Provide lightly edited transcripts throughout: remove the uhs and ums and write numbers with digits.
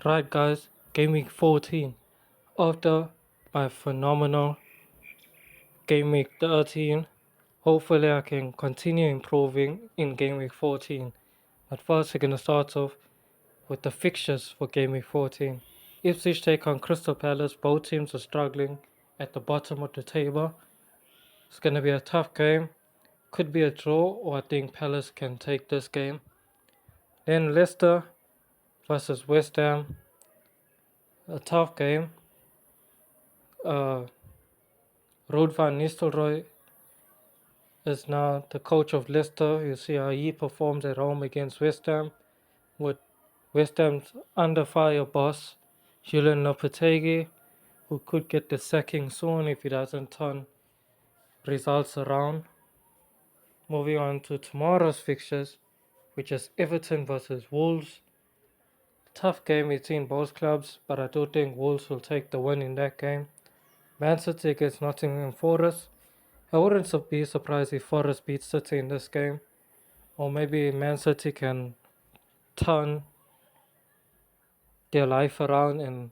Right, guys, Gameweek 14. After my phenomenal Gameweek 13, hopefully I can continue improving in Gameweek 14. But first, we're going to start off with the fixtures for Gameweek 14. Ipswich take on Crystal Palace. Both teams are struggling at the bottom of the table. It's going to be a tough game. Could be a draw, or I think Palace can take this game. Then Leicester versus West Ham. A tough game. Ruud van Nistelrooy is now the coach of Leicester. You see how he performs at home against West Ham, with West Ham's under fire boss, Julian Lopetegui, who could get the sacking soon if he doesn't turn results around. Moving on to tomorrow's fixtures, which is Everton versus Wolves. Tough game between both clubs, but I do think Wolves will take the win in that game. Man City against Nottingham Forest. I wouldn't be surprised if Forest beats City in this game, or maybe Man City can turn their life around, and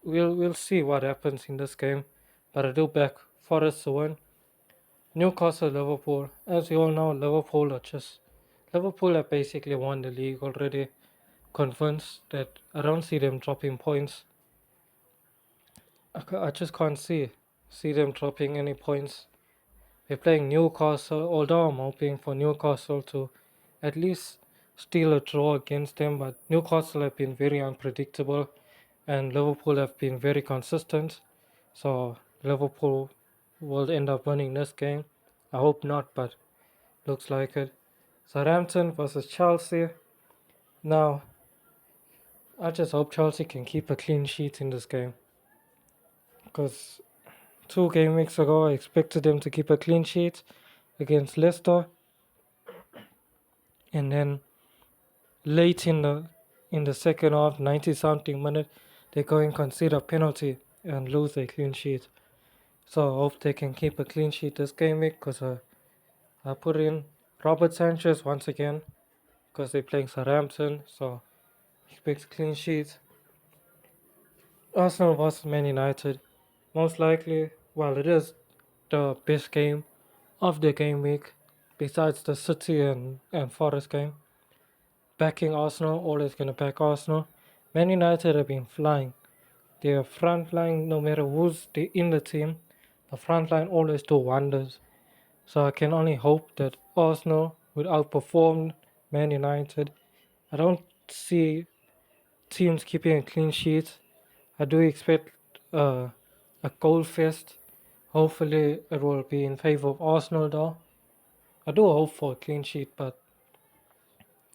we'll see what happens in this game. But I do back Forest to win. Newcastle Liverpool. As you all know, Liverpool have basically won the league already. Convinced that I don't see them dropping points. I just can't see them dropping any points. They're playing Newcastle, although I'm hoping for Newcastle to at least steal a draw against them, but Newcastle have been very unpredictable and Liverpool have been very consistent. So Liverpool will end up winning this game. I hope not, but looks like it. Southampton versus Chelsea. Now, I just hope Chelsea can keep a clean sheet in this game, because 2 game weeks ago I expected them to keep a clean sheet against Leicester, and then late in the second half, 90 something minute, they go and concede a penalty and lose a clean sheet. So I hope they can keep a clean sheet this game week, because I put in Robert Sanchez once again because they're playing Southampton, so expect clean sheet. Arsenal vs Man United. Most likely, well, it is the best game of the game week besides the City and Forest game. Backing Arsenal, always going to back Arsenal. Man United have been flying. Their front line, no matter who's in the team, the front line always do wonders. So I can only hope that Arsenal will outperform Man United. I don't see teams keeping a clean sheet. I do expect a goal fest. Hopefully it will be in favor of Arsenal though. I do hope for a clean sheet, but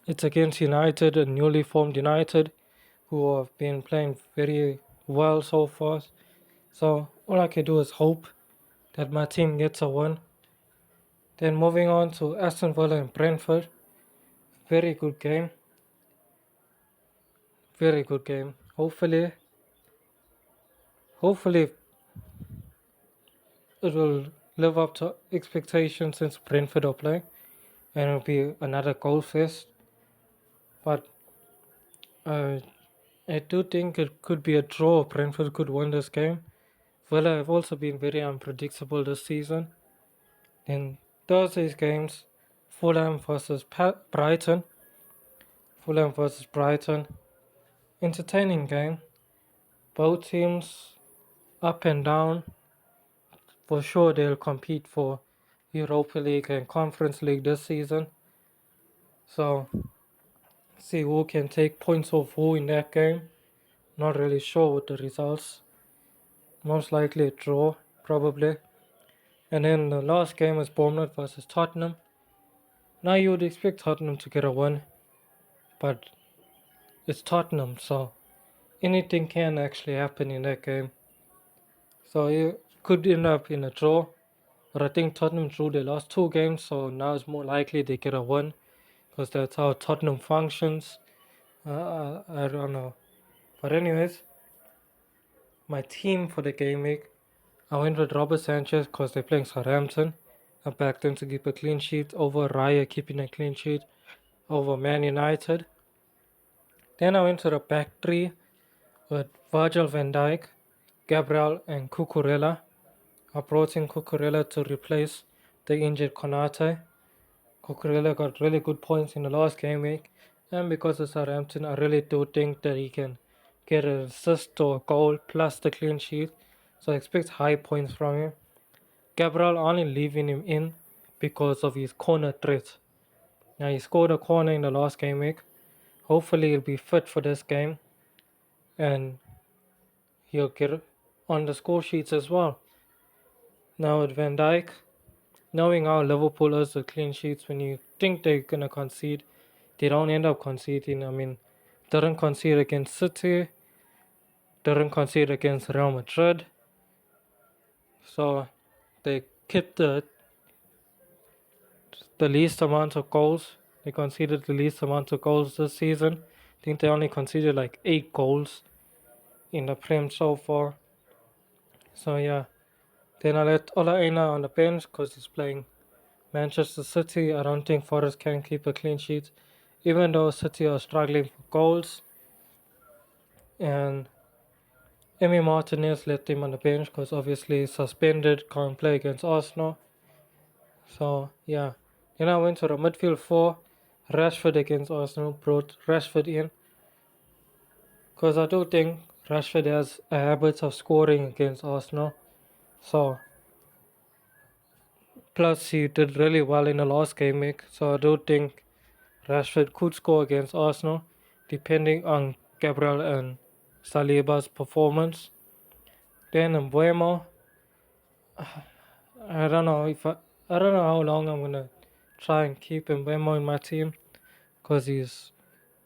it's against United, a newly formed United, who have been playing very well so far. So all I can do is hope that my team gets a win. Then moving on to Aston Villa and Brentford. Very good game. Very good game. Hopefully it will live up to expectations since Brentford are playing, and it'll be another goal fest. But I do think it could be a draw. Brentford could win this game. Villa have also been very unpredictable this season. In Thursday's games, Fulham versus Brighton. Fulham versus Brighton. Entertaining game. Both teams up and down. For sure they'll compete for Europa League and Conference League this season. So see who can take points off who in that game. Not really sure what the results. Most likely a draw, probably. And then the last game is Bournemouth versus Tottenham. Now you would expect Tottenham to get a win, but it's Tottenham, so anything can actually happen in that game. So it could end up in a draw, but I think Tottenham drew their last 2 games, so now it's more likely they get a win, because that's how Tottenham functions. I don't know. But anyways, my team for the game week, I went with Robert Sanchez because they're playing Southampton. I backed them to keep a clean sheet over Raya keeping a clean sheet over Man United. Then I went to the back three with Virgil van Dijk, Gabriel, and Cucurella. I brought in Cucurella to replace the injured Konate. Cucurella got really good points in the last game week, and because of Southampton, I really do think that he can get an assist or a goal plus the clean sheet. So I expect high points from him. Gabriel only leaving him in because of his corner threat. Now he scored a corner in the last game week. Hopefully he'll be fit for this game and he'll get on the score sheets as well. Now with Van Dijk, knowing how Liverpool is with clean sheets, when you think they're gonna concede, they don't end up conceding. I mean, didn't concede against City, didn't concede against Real Madrid, so they kept the least amount of goals. They conceded the least amount of goals this season. I think they only conceded like 8 goals in the Prem so far. So yeah, then I let Ola Aina on the bench because he's playing Manchester City. I don't think Forest can keep a clean sheet, even though City are struggling for goals. And Emi Martinez left him on the bench because obviously he's suspended, can't play against Arsenal. So yeah, then I went to the midfield four. Rashford against Arsenal, brought Rashford in because I do think Rashford has a habit of scoring against Arsenal. So plus he did really well in the last game week, so I do think Rashford could score against Arsenal, depending on Gabriel and Saliba's performance. Then Mbuemo, I don't know if I don't know how long I'm gonna try and keep Mbuemo in my team because he's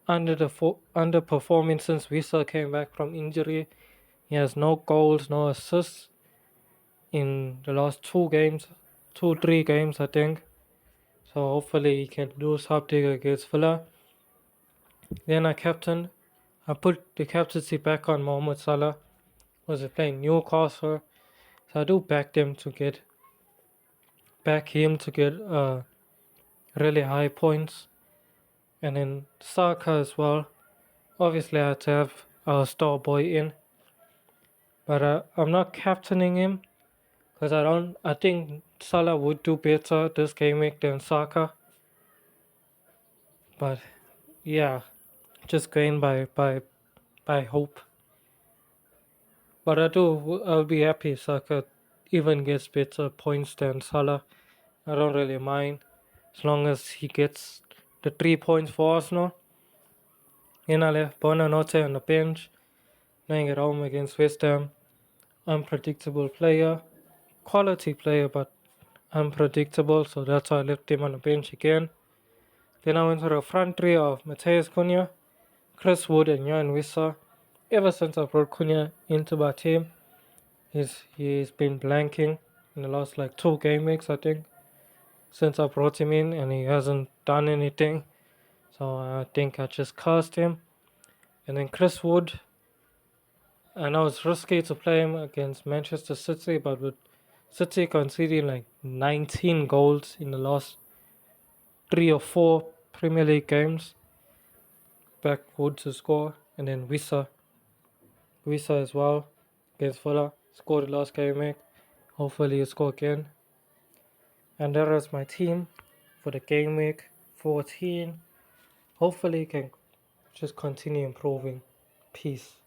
underperforming since Wissa came back from injury. He has no goals, no assists in the last 3 games I think. So hopefully he can do something against Villa. Then I put the captaincy back on Mohamed Salah. Was playing Newcastle, so I do back him to get really high points, and then Saka as well. Obviously, I had to have our star boy in, but I'm not captaining him because I think Salah would do better this game week than Saka. But yeah, just going by hope. But I'll be happy if Saka even gets better points than Salah. I don't really mind as long as he gets the 3 points for Arsenal. Then I left Bonanote on the bench, playing at home against West Ham. Unpredictable player, quality player, but unpredictable, so that's why I left him on the bench again. Then I went to the front three of Mateus Cunha, Chris Wood, and Jan Wissa. Ever since I brought Cunha into my team, he's been blanking in the last like 2 game weeks, I think, since I brought him in, and he hasn't done anything. So I think I just cast him. And then Chris Wood, I know it's risky to play him against Manchester City, but with City conceding like 19 goals in the last 3 or 4 Premier League games, back Wood to score. And then Wissa as well against Fuller, scored the last game week. Hopefully he'll score again. And that is my team for the game week 14. Hopefully he can just continue improving. Peace.